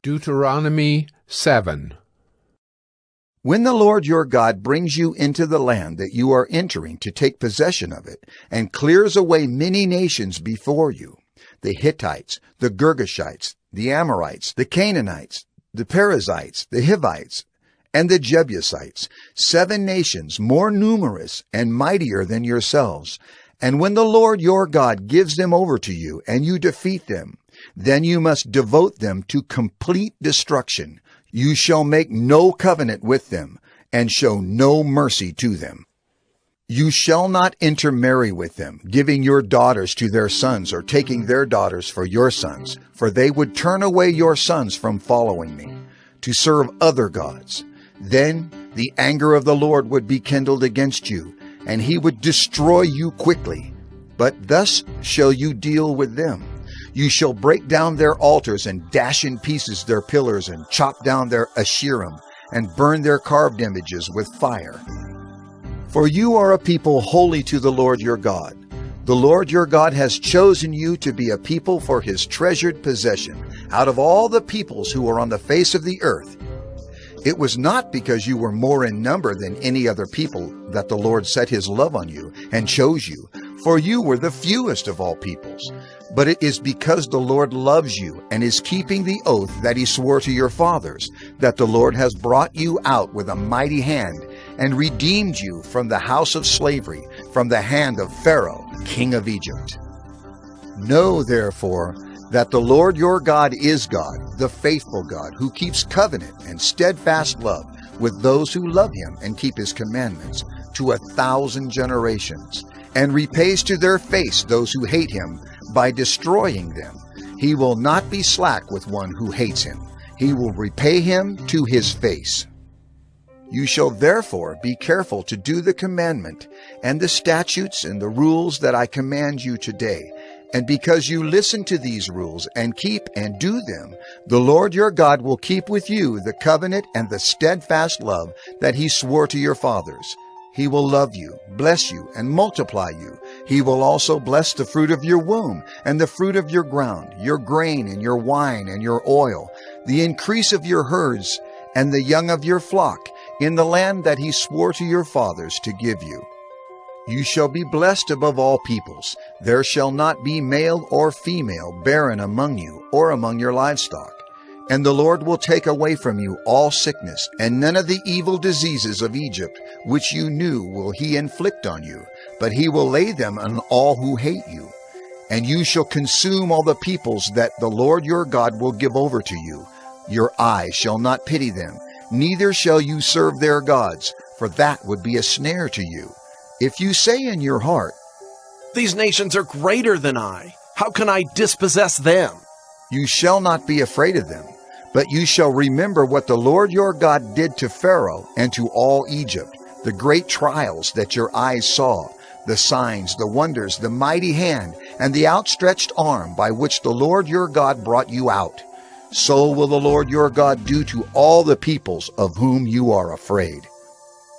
Deuteronomy 7. When the Lord your God brings you into the land that you are entering to take possession of it, and clears away many nations before you, the Hittites, the Girgashites, the Amorites, the Canaanites, the Perizzites, the Hivites, and the Jebusites, 7 nations more numerous and mightier than yourselves. And when the Lord your God gives them over to you, and you defeat them, then you must devote them to complete destruction. You shall make no covenant with them, and show no mercy to them. You shall not intermarry with them, giving your daughters to their sons, or taking their daughters for your sons, for they would turn away your sons from following me, to serve other gods. Then the anger of the Lord would be kindled against you, and he would destroy you quickly. But thus shall you deal with them. You shall break down their altars, and dash in pieces their pillars, and chop down their Asherim, and burn their carved images with fire. For you are a people holy to the Lord your God. The Lord your God has chosen you to be a people for his treasured possession out of all the peoples who are on the face of the earth. It was not because you were more in number than any other people that the Lord set his love on you and chose you, for you were the fewest of all peoples. But it is because the Lord loves you and is keeping the oath that he swore to your fathers, that the Lord has brought you out with a mighty hand and redeemed you from the house of slavery, from the hand of Pharaoh, king of Egypt. Know, therefore, that the Lord your God is God, the faithful God, who keeps covenant and steadfast love with those who love him and keep his commandments to 1,000 generations, and repays to their face those who hate him by destroying them. He will not be slack with one who hates him. He will repay him to his face. You shall therefore be careful to do the commandment and the statutes and the rules that I command you today. And because you listen to these rules and keep and do them, the Lord your God will keep with you the covenant and the steadfast love that he swore to your fathers. He will love you, bless you, and multiply you. He will also bless the fruit of your womb, and the fruit of your ground, your grain, and your wine, and your oil, the increase of your herds, and the young of your flock, in the land that he swore to your fathers to give you. You shall be blessed above all peoples. There shall not be male or female barren among you, or among your livestock. And the Lord will take away from you all sickness, and none of the evil diseases of Egypt, which you knew, will he inflict on you, but he will lay them on all who hate you. And you shall consume all the peoples that the Lord your God will give over to you. Your eye shall not pity them, neither shall you serve their gods, for that would be a snare to you. If you say in your heart, "These nations are greater than I. How can I dispossess them?" you shall not be afraid of them, but you shall remember what the Lord your God did to Pharaoh and to all Egypt, the great trials that your eyes saw, the signs, the wonders, the mighty hand, and the outstretched arm by which the Lord your God brought you out. So will the Lord your God do to all the peoples of whom you are afraid.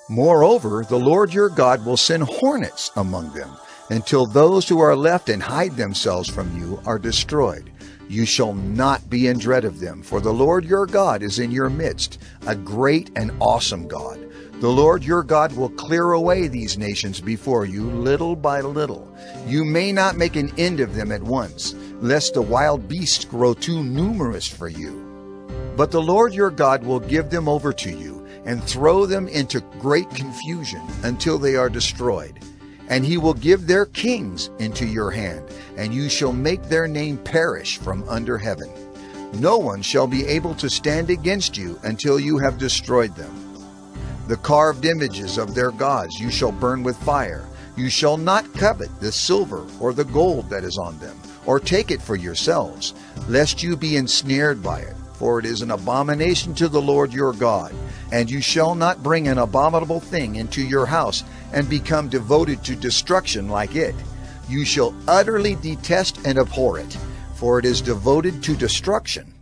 Moreover, the Lord your God will send hornets among them, until those who are left and hide themselves from you are destroyed. You shall not be in dread of them, for the Lord your God is in your midst, a great and awesome God. The Lord your God will clear away these nations before you little by little. You may not make an end of them at once, lest the wild beasts grow too numerous for you. But the Lord your God will give them over to you, and throw them into great confusion until they are destroyed. And he will give their kings into your hand, and you shall make their name perish from under heaven. No one shall be able to stand against you until you have destroyed them. The carved images of their gods you shall burn with fire. You shall not covet the silver or the gold that is on them, or take it for yourselves, lest you be ensnared by it. For it is an abomination to the Lord your God. And you shall not bring an abominable thing into your house and become devoted to destruction like it. You shall utterly detest and abhor it, for it is devoted to destruction.